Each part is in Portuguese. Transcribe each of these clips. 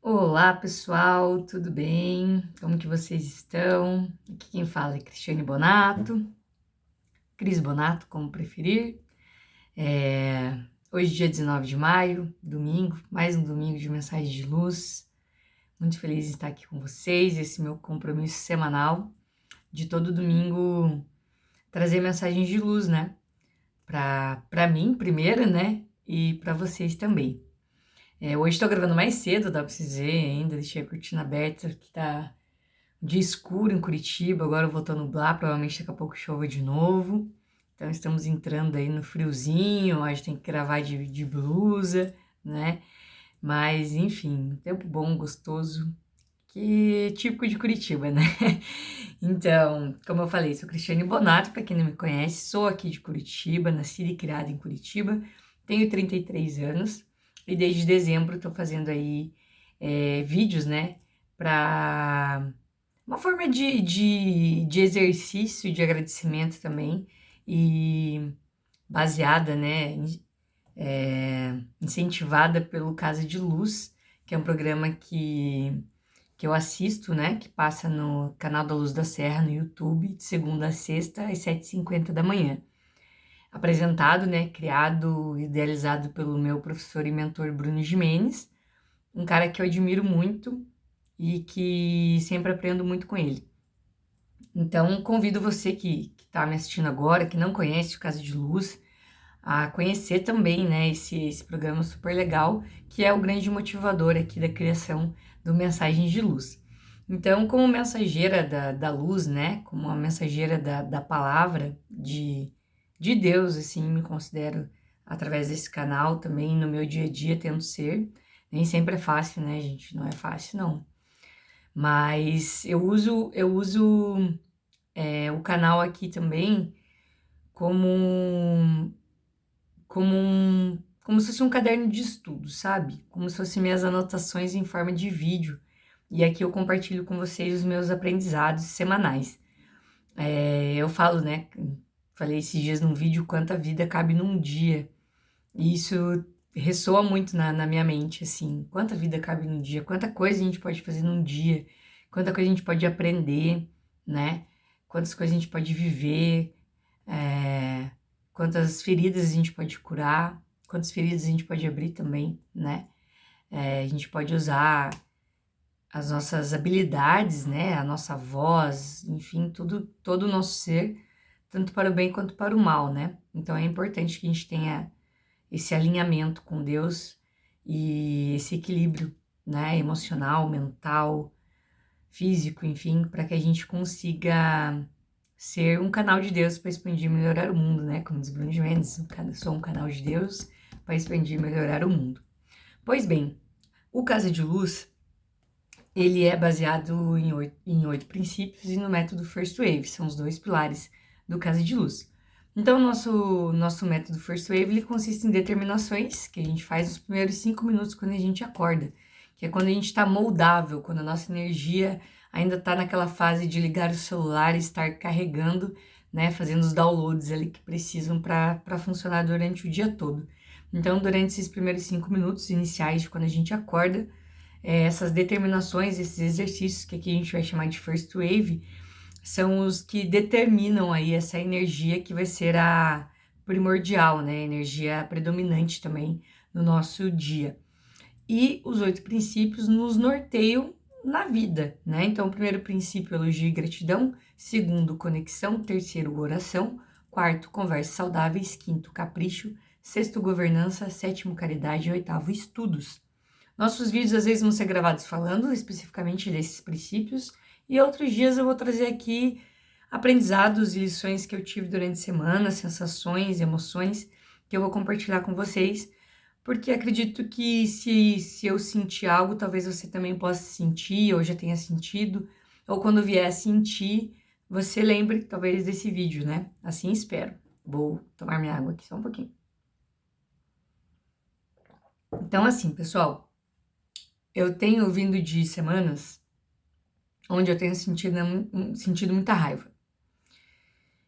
Olá, pessoal, tudo bem? Como que vocês estão? Aqui quem fala é Cristiane Bonato, Cris Bonato, como preferir. Hoje, dia 19 de maio, domingo, mais um domingo de mensagem de luz. Muito feliz em estar aqui com vocês, esse meu compromisso semanal de todo domingo trazer mensagens de luz, né? Para mim, primeiro, né? E para vocês também. Hoje estou gravando mais cedo, dá para vocês verem ainda, deixei a cortina aberta, que tá dia escuro em Curitiba, agora voltou a nublar, provavelmente daqui a pouco chova de novo. Então estamos entrando aí no friozinho, a gente tem que gravar de blusa, né? Mas enfim, tempo bom, gostoso, que é típico de Curitiba, né? Então, como eu falei, sou Cristiane Bonato, para quem não me conhece, sou aqui de Curitiba, nascida e criada em Curitiba, tenho 33 anos e desde dezembro estou fazendo aí vídeos, né, para uma forma de exercício, de agradecimento também, e baseada, né, incentivada pelo Casa de Luz, que é um programa que eu assisto, né, que passa no canal da Luz da Serra, no YouTube, de segunda a sexta, às 7h50 da manhã. Apresentado, né, criado, idealizado pelo meu professor e mentor Bruno Gimenez, um cara que eu admiro muito e que sempre aprendo muito com ele. Então, convido você que está me assistindo agora, que não conhece o Casa de Luz, a conhecer também, né, esse programa super legal, que é o grande motivador aqui da criação do Mensagens de Luz. Então, como mensageira da luz, né, como uma mensageira da palavra de Deus, assim, me considero através desse canal também, no meu dia a dia, tento ser. Nem sempre é fácil, né, gente? Não é fácil, não. Mas eu uso o canal aqui também como como se fosse um caderno de estudo, sabe? Como se fossem minhas anotações em forma de vídeo. E aqui eu compartilho com vocês os meus aprendizados semanais. Eu falo, né? Falei esses dias num vídeo quanta vida cabe num dia. E isso ressoa muito na minha mente, assim. Quanta vida cabe num dia, quanta coisa a gente pode fazer num dia, quanta coisa a gente pode aprender, né? Quantas coisas a gente pode viver, quantas feridas a gente pode curar, quantas feridas a gente pode abrir também, né? A gente pode usar as nossas habilidades, né? A nossa voz, enfim, tudo, todo o nosso ser, tanto para o bem quanto para o mal, né? Então é importante que a gente tenha esse alinhamento com Deus e esse equilíbrio, né? Emocional, mental, físico, enfim, para que a gente consiga ser um canal de Deus para expandir e melhorar o mundo, né? Como diz Bruno Mendes, sou um canal de Deus para expandir e melhorar o mundo. Pois bem, o Casa de Luz, ele é baseado em oito princípios e no método First Wave, são os dois pilares do Casa de Luz. Então, o nosso método First Wave, ele consiste em determinações que a gente faz nos primeiros 5 minutos quando a gente acorda, que é quando a gente está moldável, quando a nossa energia ainda está naquela fase de ligar o celular e estar carregando, né, fazendo os downloads ali que precisam para funcionar durante o dia todo. Então, durante esses primeiros 5 minutos iniciais de quando a gente acorda, essas determinações, esses exercícios que aqui a gente vai chamar de First Wave, são os que determinam aí essa energia que vai ser a primordial, né? A energia predominante também no nosso dia. E os 8 princípios nos norteiam na vida, né? Então, o primeiro princípio, elogio e gratidão. Segundo, conexão. Terceiro, oração. Quarto, conversas saudáveis. Quinto, capricho. Sexto, governança. Sétimo, caridade. E oitavo, estudos. Nossos vídeos às vezes vão ser gravados falando especificamente desses princípios, e outros dias eu vou trazer aqui aprendizados e lições que eu tive durante a semana, sensações, emoções, que eu vou compartilhar com vocês, porque acredito que se eu sentir algo, talvez você também possa sentir, ou já tenha sentido, ou quando vier a sentir, você lembre talvez desse vídeo, né? Assim espero. Vou tomar minha água aqui só um pouquinho. Então, assim, pessoal, eu tenho vindo de semanas onde eu tenho sentido muita raiva.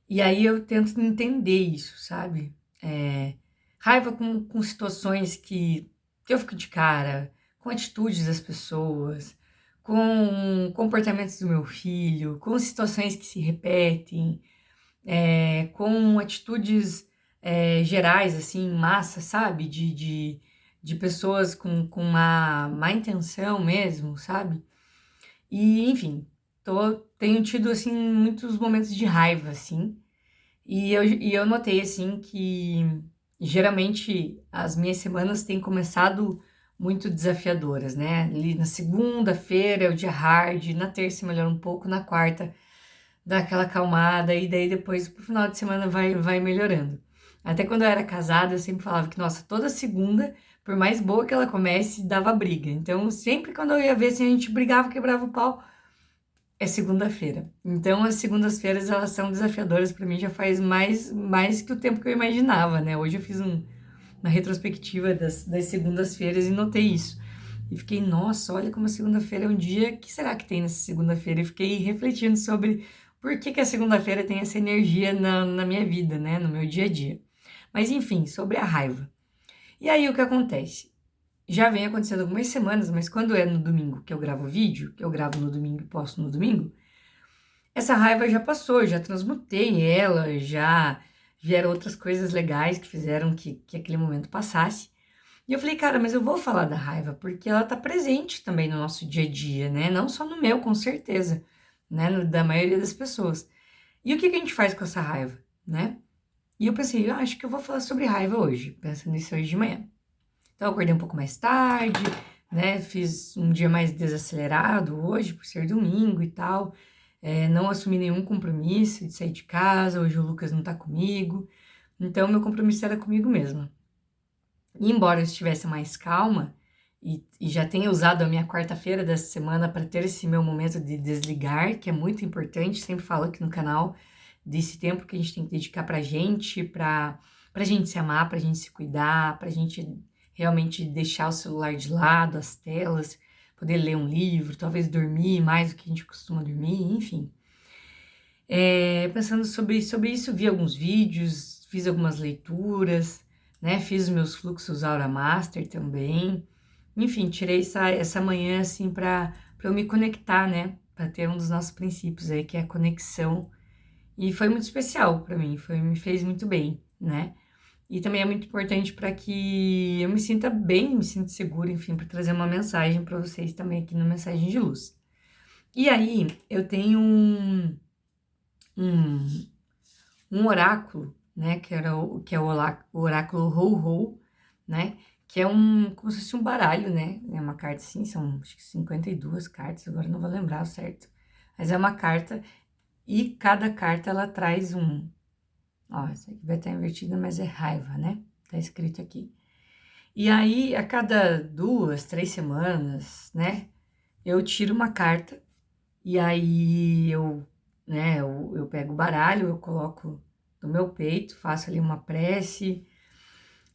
E aí eu tento entender isso, sabe? Raiva com situações que eu fico de cara, com atitudes das pessoas, com comportamentos do meu filho, com situações que se repetem, com atitudes gerais, assim, em massa, sabe? De pessoas com uma má intenção mesmo, sabe? E, enfim, tenho tido, assim, muitos momentos de raiva, assim, e eu notei, assim, que geralmente as minhas semanas têm começado muito desafiadoras, né? Ali na segunda-feira é o dia hard, na terça melhora um pouco, na quarta dá aquela acalmada, e daí depois pro final de semana vai melhorando. Até quando eu era casada, eu sempre falava que, nossa, toda segunda, por mais boa que ela comece, dava briga. Então, sempre quando eu ia ver, assim, a gente brigava, quebrava o pau, é segunda-feira. Então, as segundas-feiras, elas são desafiadoras para mim já faz mais que o tempo que eu imaginava, né? Hoje eu fiz uma retrospectiva das segundas-feiras e notei isso. E fiquei, nossa, olha como a segunda-feira é um dia, que será que tem nessa segunda-feira? E fiquei refletindo sobre por que a segunda-feira tem essa energia na minha vida, né? No meu dia a dia. Mas enfim, sobre a raiva. E aí o que acontece? Já vem acontecendo algumas semanas, mas quando é no domingo que eu gravo vídeo, que eu gravo no domingo e posto no domingo, essa raiva já passou, já transmutei ela, já vieram outras coisas legais que fizeram que aquele momento passasse. E eu falei, cara, mas eu vou falar da raiva, porque ela tá presente também no nosso dia a dia, né? Não só no meu, com certeza, né? Da maioria das pessoas. E o que que a gente faz com essa raiva, né? E eu pensei, acho que eu vou falar sobre raiva hoje, pensando nisso hoje de manhã. Então, eu acordei um pouco mais tarde, né? Fiz um dia mais desacelerado hoje, por ser domingo e tal. Não assumi nenhum compromisso de sair de casa, hoje o Lucas não tá comigo. Então, meu compromisso era comigo mesma. E embora eu estivesse mais calma e já tenha usado a minha quarta-feira dessa semana para ter esse meu momento de desligar, que é muito importante, sempre falo aqui no canal, desse tempo que a gente tem que dedicar pra gente se amar, pra gente se cuidar, pra gente realmente deixar o celular de lado, as telas, poder ler um livro, talvez dormir mais do que a gente costuma dormir, enfim. Pensando sobre isso, vi alguns vídeos, fiz algumas leituras, né? Fiz os meus fluxos Aura Master também. Enfim, tirei essa manhã assim para eu me conectar, né? Para ter um dos nossos princípios aí, que é a conexão. E foi muito especial para mim, me fez muito bem, né? E também é muito importante para que eu me sinta bem, me sinta segura, enfim, para trazer uma mensagem para vocês também aqui no Mensagem de Luz. E aí, eu tenho um, um oráculo, né, que é o oráculo Ho-Ho, né, que é como se fosse um baralho, né, é uma carta assim, são acho que 52 cartas, agora não vou lembrar o certo, mas é uma carta e cada carta ela traz ó, essa aqui vai estar invertida, mas é raiva, né, tá escrito aqui. E aí, a cada 2, 3 semanas, né, eu tiro uma carta e aí eu pego o baralho, eu coloco no meu peito, faço ali uma prece.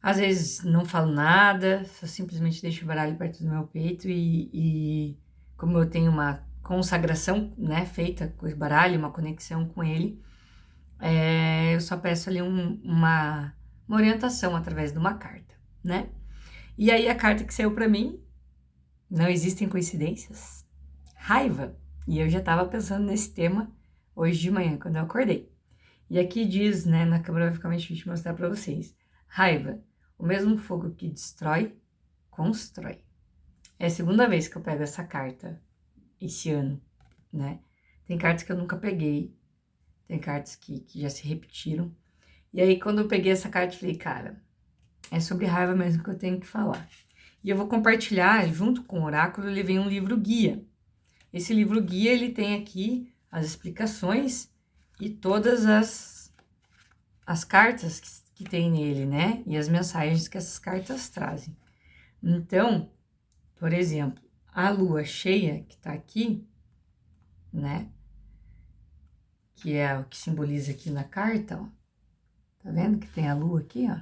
Às vezes não falo nada, só simplesmente deixo o baralho perto do meu peito e como eu tenho uma consagração, né, feita com esse baralho, uma conexão com ele, eu só peço ali uma orientação através de uma carta, né? E aí a carta que saiu para mim, não existem coincidências, raiva. E eu já estava pensando nesse tema hoje de manhã, quando eu acordei. E aqui diz, né, na câmera vai ficar mais difícil de mostrar para vocês. Raiva, o mesmo fogo que destrói, constrói. É a segunda vez que eu pego essa carta esse ano, né? Tem cartas que eu nunca peguei, tem cartas que já se repetiram. E aí, quando eu peguei essa carta, eu falei, cara, é sobre raiva mesmo que eu tenho que falar. E eu vou compartilhar, junto com o oráculo, ele vem um livro guia. Esse livro guia, ele tem aqui as explicações e todas as cartas que tem nele, né? E as mensagens que essas cartas trazem. Então, por exemplo, a lua cheia que tá aqui, né? Que é o que simboliza aqui na carta, ó. Tá vendo que tem a lua aqui, ó?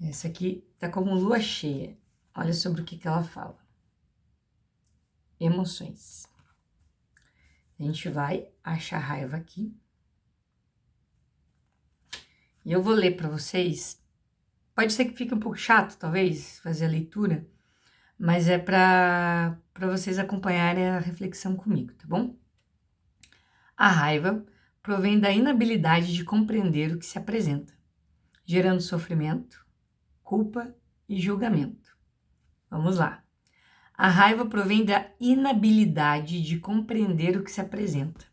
Essa aqui tá como lua cheia. Olha sobre o que ela fala. Emoções. A gente vai achar raiva aqui. E eu vou ler para vocês. Pode ser que fique um pouco chato, talvez, fazer a leitura, mas é para vocês acompanharem a reflexão comigo, tá bom? A raiva provém da inabilidade de compreender o que se apresenta, gerando sofrimento, culpa e julgamento. Vamos lá. A raiva provém da inabilidade de compreender o que se apresenta.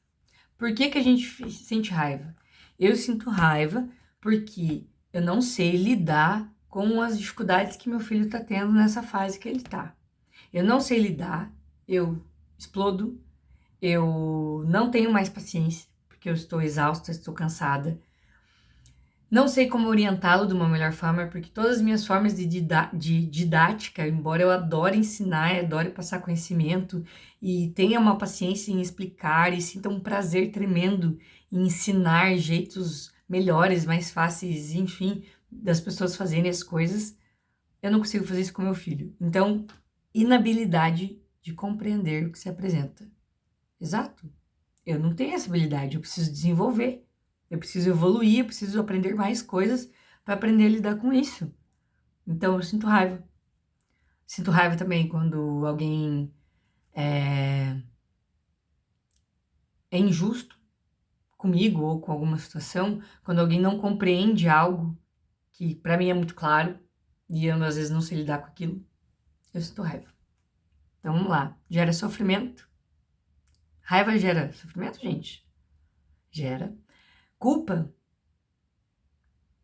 Por que a gente sente raiva? Eu sinto raiva porque eu não sei lidar com as dificuldades que meu filho está tendo nessa fase que ele está. Eu não sei lidar, eu explodo, eu não tenho mais paciência, porque eu estou exausta, estou cansada. Não sei como orientá-lo de uma melhor forma, porque todas as minhas formas de didática, embora eu adore ensinar, adore passar conhecimento e tenha uma paciência em explicar e sinta um prazer tremendo em ensinar jeitos melhores, mais fáceis, enfim, das pessoas fazerem as coisas, eu não consigo fazer isso com meu filho. Então, inabilidade de compreender o que se apresenta. Exato. Eu não tenho essa habilidade, eu preciso desenvolver. Eu preciso evoluir, eu preciso aprender mais coisas para aprender a lidar com isso. Então, eu sinto raiva. Sinto raiva também quando alguém é injusto comigo ou com alguma situação, quando alguém não compreende algo que para mim é muito claro e eu às vezes não sei lidar com aquilo. Eu sinto raiva. Então, vamos lá. Gera sofrimento. Raiva gera sofrimento, gente? Gera. Culpa.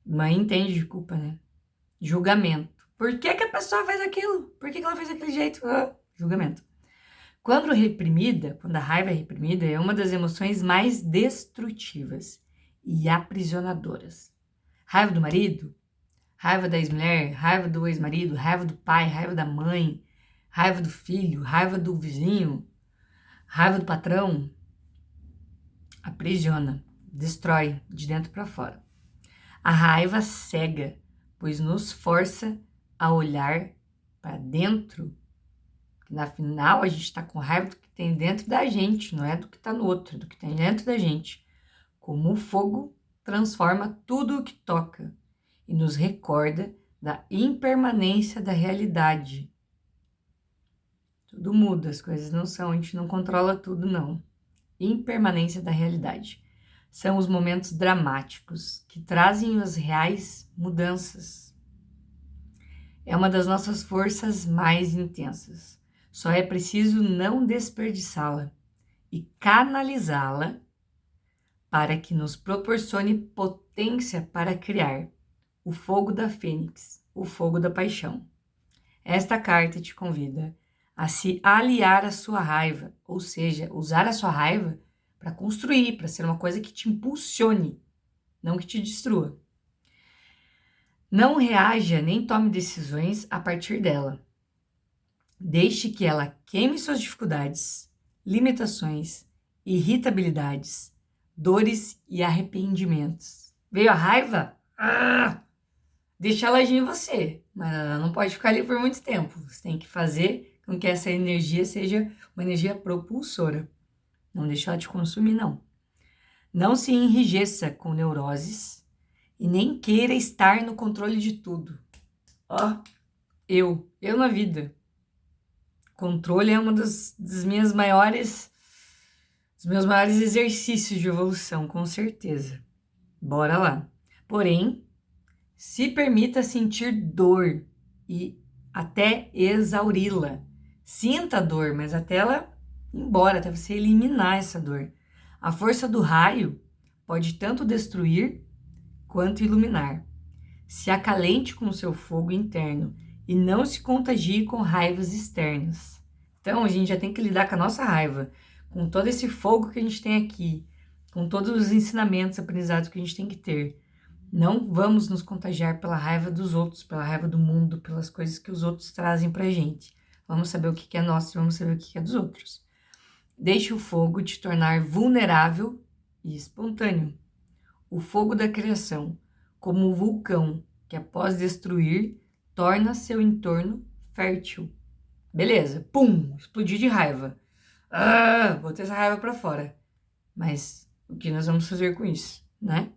Mãe entende de culpa, né? Julgamento. Por que a pessoa faz aquilo? Por que ela fez daquele jeito? Julgamento. Quando a raiva é reprimida, é uma das emoções mais destrutivas e aprisionadoras. Raiva do marido, raiva da ex-mulher, raiva do ex-marido, raiva do pai, raiva da mãe, raiva do filho, raiva do vizinho, raiva do patrão, aprisiona, destrói de dentro para fora. A raiva cega, pois nos força a olhar para dentro. Na final, a gente está com raiva do que tem dentro da gente, não é do que está no outro, do que tem dentro da gente. Como o fogo transforma tudo o que toca e nos recorda da impermanência da realidade. Tudo muda, as coisas não são, a gente não controla tudo, não. Impermanência da realidade. São os momentos dramáticos que trazem as reais mudanças. É uma das nossas forças mais intensas. Só é preciso não desperdiçá-la e canalizá-la para que nos proporcione potência para criar o fogo da fênix, o fogo da paixão. Esta carta te convida a se aliar à sua raiva, ou seja, usar a sua raiva para construir, para ser uma coisa que te impulsione, não que te destrua. Não reaja nem tome decisões a partir dela. Deixe que ela queime suas dificuldades, limitações, irritabilidades, dores e arrependimentos. Veio a raiva? Deixa ela agir em você, mas ela não pode ficar ali por muito tempo. Você tem que fazer com que essa energia seja uma energia propulsora. Não deixa ela te consumir, não. Não se enrijeça com neuroses e nem queira estar no controle de tudo. Eu na vida. Controle é uma dos meus maiores exercícios de evolução, com certeza. Bora lá. Porém, se permita sentir dor e até exauri-la. Sinta a dor, mas até ela ir embora, até você eliminar essa dor. A força do raio pode tanto destruir quanto iluminar. Se acalente com o seu fogo interno e não se contagie com raivas externas. Então, a gente já tem que lidar com a nossa raiva, com todo esse fogo que a gente tem aqui, com todos os ensinamentos, aprendizados que a gente tem que ter. Não vamos nos contagiar pela raiva dos outros, pela raiva do mundo, pelas coisas que os outros trazem pra gente. Vamos saber o que é nosso e vamos saber o que é dos outros. Deixe o fogo te tornar vulnerável e espontâneo. O fogo da criação, como um vulcão que após destruir, torna seu entorno fértil. Beleza, pum, explodi de raiva. Botei essa raiva pra fora. Mas o que nós vamos fazer com isso, né?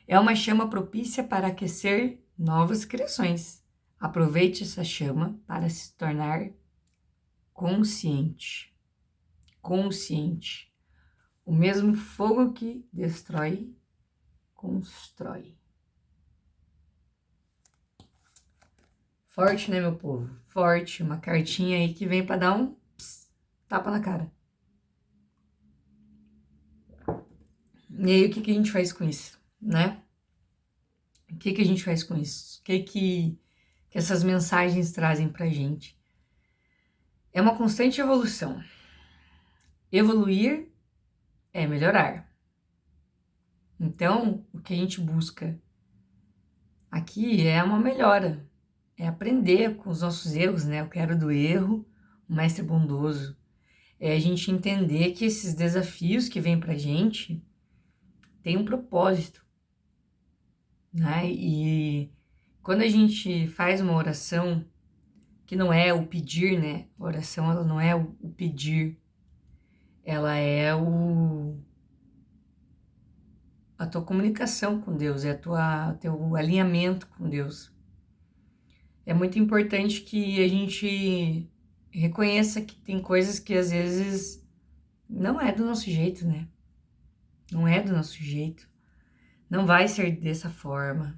É uma chama propícia para aquecer novas criações. Aproveite essa chama para se tornar consciente. Consciente. O mesmo fogo que destrói, constrói. Forte, né, meu povo? Forte. Uma cartinha aí que vem para dar um tapa na cara. E aí, o que a gente faz com isso, né? O que a gente faz com isso? O que essas mensagens trazem pra gente? É uma constante evolução. Evoluir é melhorar. Então, o que a gente busca aqui é uma melhora. É aprender com os nossos erros, né? Eu quero do erro, o mestre bondoso. É a gente entender que esses desafios que vêm pra gente têm um propósito, né? E quando a gente faz uma oração, que não é o pedir, né? A oração, ela não é o pedir, ela é a tua comunicação com Deus, é o teu alinhamento com Deus. É muito importante que a gente reconheça que tem coisas que às vezes não é do nosso jeito, né? Não é do nosso jeito. Não vai ser dessa forma.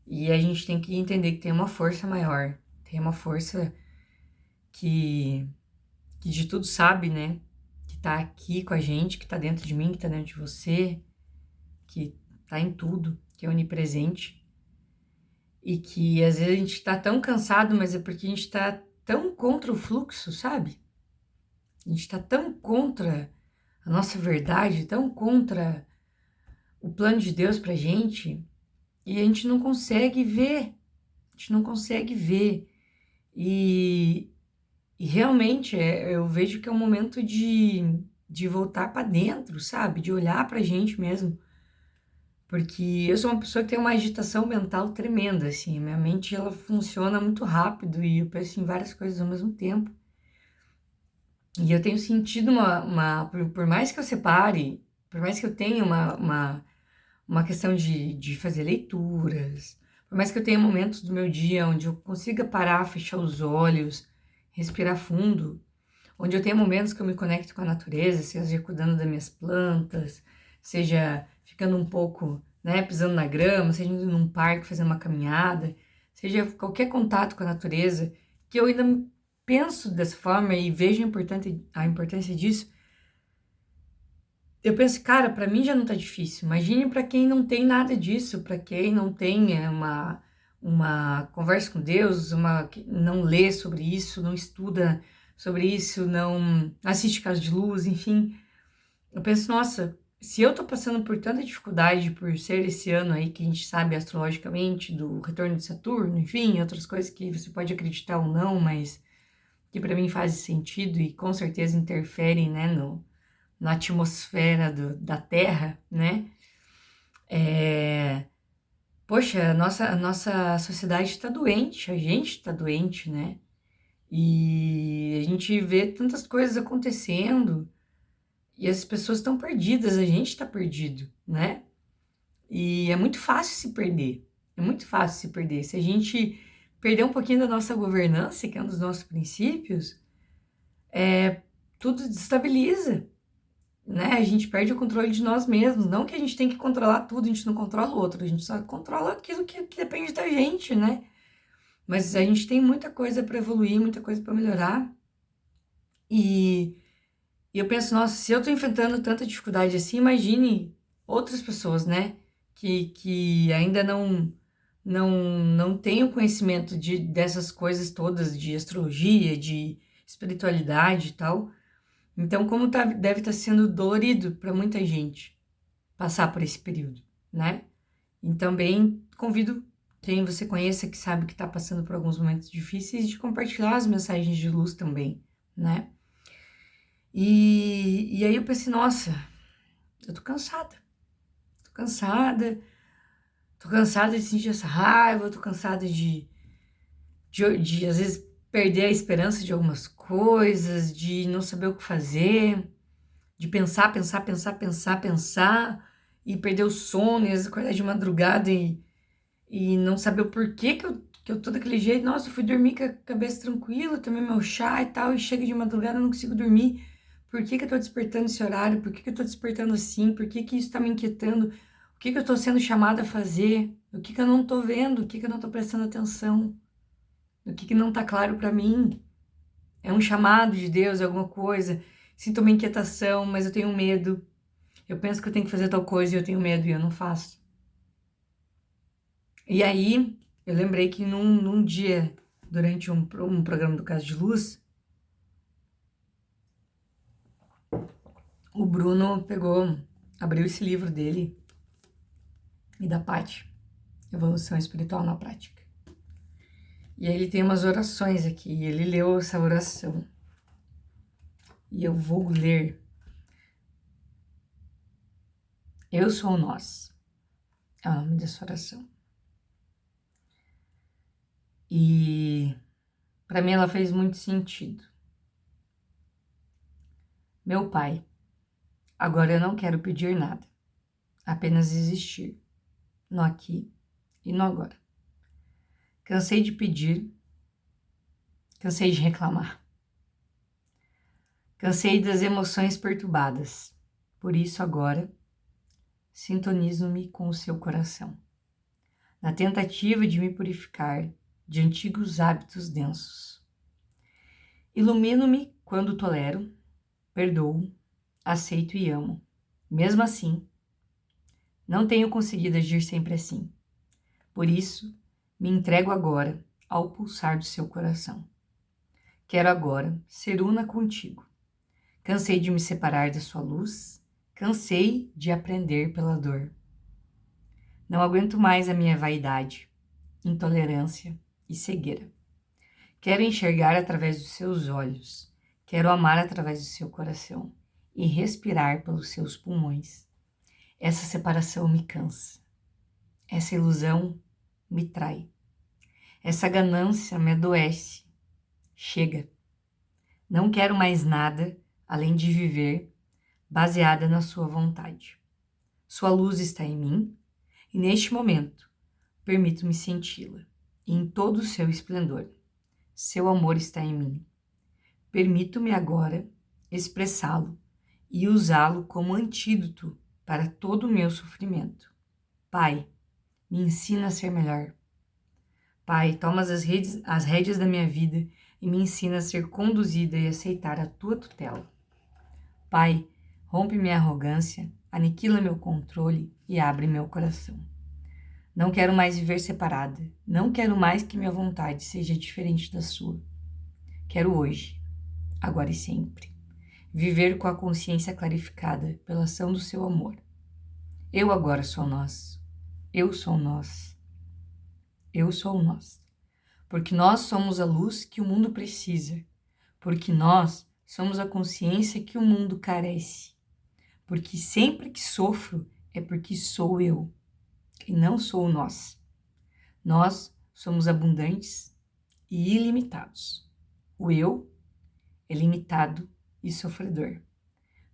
E a gente tem que entender que tem uma força maior. Tem uma força que de tudo sabe, né? Que tá aqui com a gente, que tá dentro de mim, que tá dentro de você, que tá em tudo, que é onipresente. E que às vezes a gente tá tão cansado, mas é porque a gente tá tão contra o fluxo, sabe? A gente tá tão contra a nossa verdade, tão contra o plano de Deus pra gente, e a gente não consegue ver. A gente não consegue ver. E realmente eu vejo que é um momento de voltar para dentro, sabe? De olhar pra gente mesmo. Porque eu sou uma pessoa que tem uma agitação mental tremenda, assim. Minha mente, ela funciona muito rápido e eu penso em várias coisas ao mesmo tempo. E eu tenho sentido por mais que eu separe, por mais que eu tenha uma questão de fazer leituras, por mais que eu tenha momentos do meu dia onde eu consiga parar, fechar os olhos, respirar fundo, onde eu tenho momentos que eu me conecto com a natureza, seja cuidando das minhas plantas, seja ficando um pouco, né, pisando na grama, seja indo num parque fazendo uma caminhada, seja qualquer contato com a natureza, que eu ainda penso dessa forma e vejo a importância disso. Eu penso, cara, para mim já não tá difícil. Imagine para quem não tem nada disso, para quem não tem uma conversa com Deus, não lê sobre isso, não estuda sobre isso, não assiste Casa de Luz, enfim. Eu penso, nossa, se eu tô passando por tanta dificuldade por ser esse ano aí que a gente sabe astrologicamente do retorno de Saturno, enfim, outras coisas que você pode acreditar ou não, mas que para mim fazem sentido e com certeza interferem, né, na atmosfera da Terra, né? Poxa, a nossa sociedade está doente, a gente está doente, né? E a gente vê tantas coisas acontecendo e as pessoas estão perdidas, a gente está perdido, né? E é muito fácil se perder, é muito fácil se perder. Se a gente perder um pouquinho da nossa governança, que é um dos nossos princípios, tudo destabiliza, né? A gente perde o controle de nós mesmos. Não que a gente tem que controlar tudo, a gente não controla o outro, a gente só controla aquilo que depende da gente, né? Mas a gente tem muita coisa para evoluir, muita coisa para melhorar. E eu penso, nossa, se eu tô enfrentando tanta dificuldade assim, imagine outras pessoas, né? Que ainda não têm o conhecimento dessas coisas todas, de astrologia, de espiritualidade e tal. Então, como deve estar sendo dolorido para muita gente passar por esse período, né? E também convido quem você conheça, que sabe que está passando por alguns momentos difíceis, de compartilhar as mensagens de luz também, né? E aí eu pensei, nossa, eu tô cansada. Tô cansada de sentir essa raiva, tô cansada de às vezes perder a esperança de algumas coisas, de não saber o que fazer, de pensar e perder o sono, e às vezes acordar de madrugada e não saber o porquê que que eu tô daquele jeito, nossa, eu fui dormir com a cabeça tranquila, tomei meu chá e tal, e chega de madrugada, eu não consigo dormir. Por que que eu tô despertando esse horário? Por que que eu tô despertando assim? Por que que isso tá me inquietando? O que que eu tô sendo chamada a fazer? O que que eu não tô vendo? O que que eu não tô prestando atenção? O que que não tá claro pra mim? É um chamado de Deus, é alguma coisa? Sinto uma inquietação, mas eu tenho medo. Eu penso que eu tenho que fazer tal coisa e eu tenho medo e eu não faço. E aí, eu lembrei que num dia, durante um programa do Caso de Luz, o Bruno abriu esse livro dele e da Paty, Evolução Espiritual na Prática. E aí ele tem umas orações aqui, e ele leu essa oração. E eu vou ler. Eu sou o nós. É o nome dessa oração. E para mim ela fez muito sentido. Meu Pai, agora eu não quero pedir nada, apenas existir, no aqui e no agora. Cansei de pedir, cansei de reclamar. Cansei das emoções perturbadas. Por isso agora, sintonizo-me com o seu coração, na tentativa de me purificar de antigos hábitos densos. Ilumino-me quando tolero, perdoo, aceito e amo. Mesmo assim, não tenho conseguido agir sempre assim. Por isso, me entrego agora ao pulsar do seu coração. Quero agora ser una contigo. Cansei de me separar da sua luz, cansei de aprender pela dor. Não aguento mais a minha vaidade, intolerância e cegueira. Quero enxergar através dos seus olhos, quero amar através do seu coração e respirar pelos seus pulmões. Essa separação me cansa, essa ilusão me trai, essa ganância me adoece. Chega, não quero mais nada além de viver baseada na sua vontade. Sua luz está em mim e neste momento permito-me senti-la em todo o seu esplendor. Seu amor está em mim. Permito-me agora expressá-lo e usá-lo como antídoto para todo o meu sofrimento. Pai, me ensina a ser melhor. Pai, toma as rédeas da minha vida e me ensina a ser conduzida e aceitar a tua tutela. Pai, rompe minha arrogância, aniquila meu controle e abre meu coração. Não quero mais viver separada, não quero mais que minha vontade seja diferente da sua. Quero hoje, agora e sempre, viver com a consciência clarificada pela ação do seu amor. Eu agora sou nós, eu sou nós, eu sou nós. Porque nós somos a luz que o mundo precisa, porque nós somos a consciência que o mundo carece, porque sempre que sofro é porque sou eu e não sou nós. Nós somos abundantes e ilimitados. O eu é limitado e sofredor.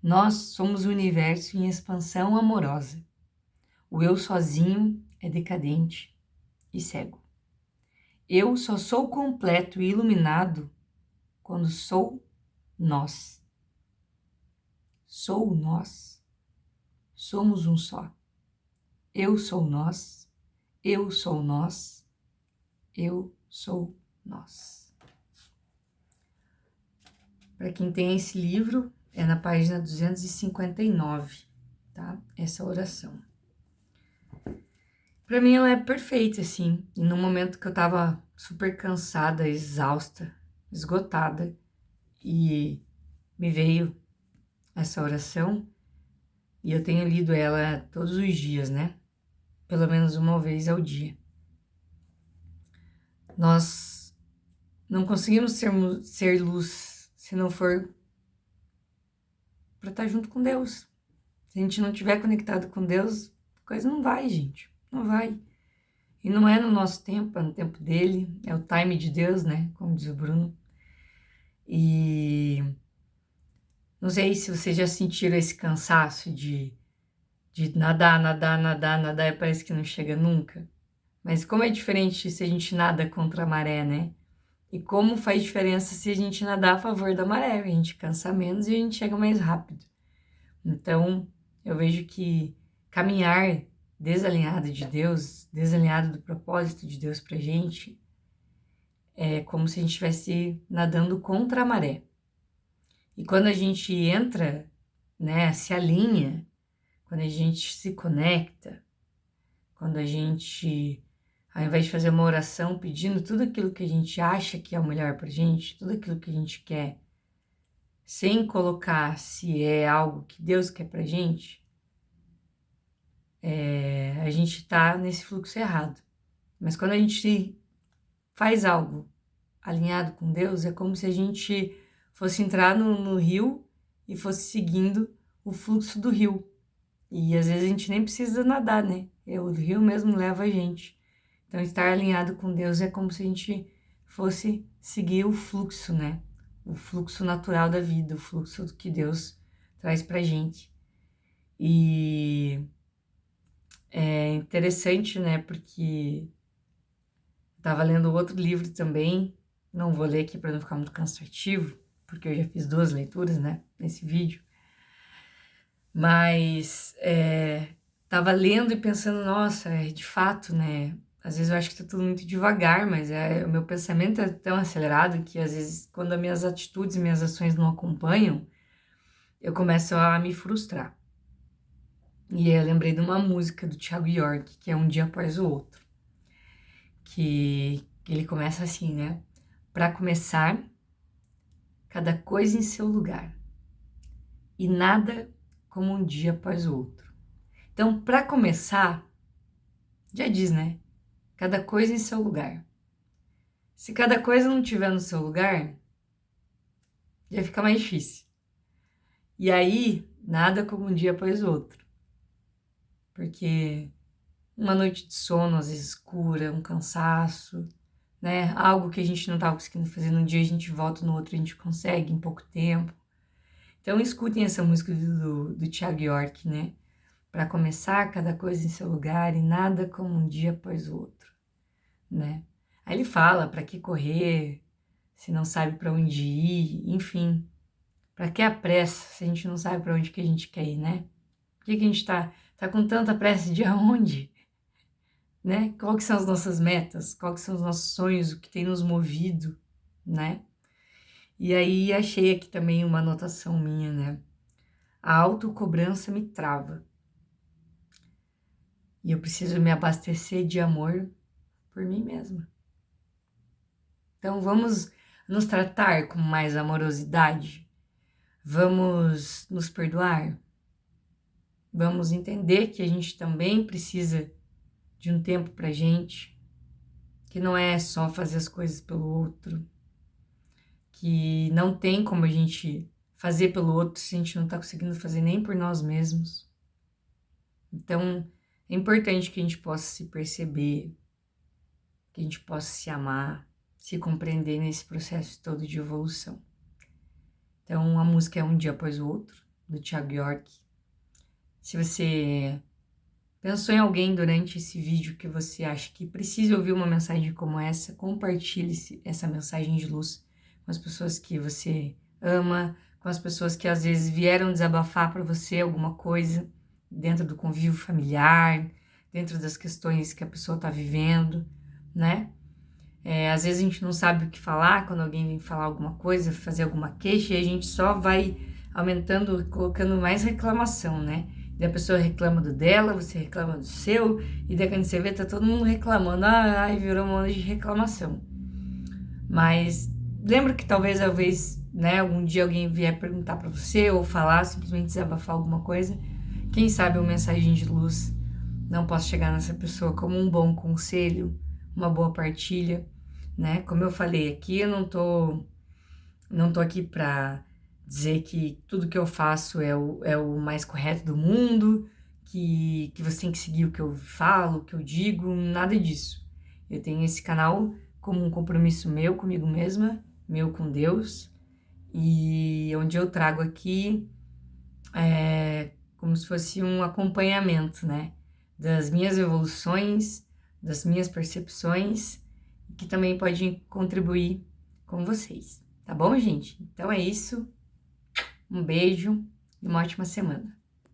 Nós somos o universo em expansão amorosa. O eu sozinho é decadente e cego. Eu só sou completo e iluminado quando sou nós. Sou nós. Somos um só. Eu sou nós. Eu sou nós. Eu sou nós. Para quem tem esse livro, é na página 259, tá? Essa oração. Para mim ela é perfeita, assim. E no momento que eu tava super cansada, exausta, esgotada, e me veio essa oração, e eu tenho lido ela todos os dias, né? Pelo menos uma vez ao dia. Nós não conseguimos ser luz se não for para estar junto com Deus. Se a gente não estiver conectado com Deus, a coisa não vai, gente. Não vai. E não é no nosso tempo, é no tempo dele. É o time de Deus, né? Como diz o Bruno. E não sei se vocês já sentiram esse cansaço de nadar, nadar, nadar, nadar e parece que não chega nunca. Mas como é diferente se a gente nada contra a maré, né? E como faz diferença se a gente nadar a favor da maré, a gente cansa menos e a gente chega mais rápido. Então, eu vejo que caminhar desalinhado de Deus, desalinhado do propósito de Deus pra gente, é como se a gente estivesse nadando contra a maré. E quando a gente entra, né, se alinha, quando a gente se conecta, quando a gente, ao invés de fazer uma oração pedindo tudo aquilo que a gente acha que é o melhor pra gente, tudo aquilo que a gente quer, sem colocar se é algo que Deus quer pra gente, a gente tá nesse fluxo errado. Mas quando a gente faz algo alinhado com Deus, é como se a gente fosse entrar no rio e fosse seguindo o fluxo do rio. E às vezes a gente nem precisa nadar, né? O rio mesmo leva a gente. Então, estar alinhado com Deus é como se a gente fosse seguir o fluxo, né? O fluxo natural da vida, o fluxo que Deus traz pra gente. E é interessante, né? Porque eu tava lendo outro livro também, não vou ler aqui para não ficar muito cansativo, porque eu já fiz 2 leituras, né, nesse vídeo, mas tava lendo e pensando, nossa, de fato, né, às vezes eu acho que tá tudo muito devagar, mas o meu pensamento é tão acelerado que às vezes quando as minhas atitudes, minhas ações não acompanham, eu começo a me frustrar. E aí eu lembrei de uma música do Thiago York, que é Um Dia Após o Outro, que ele começa assim, né? Para começar, cada coisa em seu lugar, e nada como um dia após o outro. Então, para começar, já diz, né? Cada coisa em seu lugar. Se cada coisa não tiver no seu lugar, já fica mais difícil. E aí, nada como um dia após o outro. Porque uma noite de sono, às vezes escura, um cansaço, né? Algo que a gente não estava conseguindo fazer num dia, a gente volta no outro, a gente consegue em pouco tempo. Então, escutem essa música do Thiago York, né? Para começar, cada coisa em seu lugar e nada como um dia após o outro, né? Aí ele fala, para que correr se não sabe para onde ir, enfim. Para que a pressa se a gente não sabe para onde que a gente quer ir, né? Por que a gente tá com tanta pressa de aonde, né? Qual que são as nossas metas? Qual que são os nossos sonhos? O que tem nos movido, né? E aí achei aqui também uma anotação minha, né? A autocobrança me trava. E eu preciso me abastecer de amor por mim mesma. Então vamos nos tratar com mais amorosidade? Vamos nos perdoar? Vamos entender que a gente também precisa de um tempo pra gente, que não é só fazer as coisas pelo outro, que não tem como a gente fazer pelo outro se a gente não tá conseguindo fazer nem por nós mesmos. Então, é importante que a gente possa se perceber, que a gente possa se amar, se compreender nesse processo todo de evolução. Então, a música é Um Dia Após o Outro, do Thiago York. Se você pensou em alguém durante esse vídeo que você acha que precisa ouvir uma mensagem como essa, compartilhe essa mensagem de luz com as pessoas que você ama, com as pessoas que às vezes vieram desabafar para você alguma coisa dentro do convívio familiar, dentro das questões que a pessoa está vivendo, né? Às vezes a gente não sabe o que falar quando alguém vem falar alguma coisa, fazer alguma queixa, e a gente só vai aumentando, colocando mais reclamação, né? Daí a pessoa reclama do dela, você reclama do seu, e daí quando você vê, tá todo mundo reclamando, ai, virou uma onda de reclamação. Mas lembra que talvez, né, algum dia alguém vier perguntar pra você, ou falar, simplesmente desabafar alguma coisa, quem sabe uma mensagem de luz não possa chegar nessa pessoa como um bom conselho, uma boa partilha, né? Como eu falei aqui, eu não tô aqui pra dizer que tudo que eu faço é o mais correto do mundo, que você tem que seguir o que eu falo, o que eu digo, nada disso. Eu tenho esse canal como um compromisso meu comigo mesma, meu com Deus, e onde eu trago aqui como se fosse um acompanhamento, né? Das minhas evoluções, das minhas percepções, que também pode contribuir com vocês. Tá bom, gente? Então é isso. Um beijo e uma ótima semana.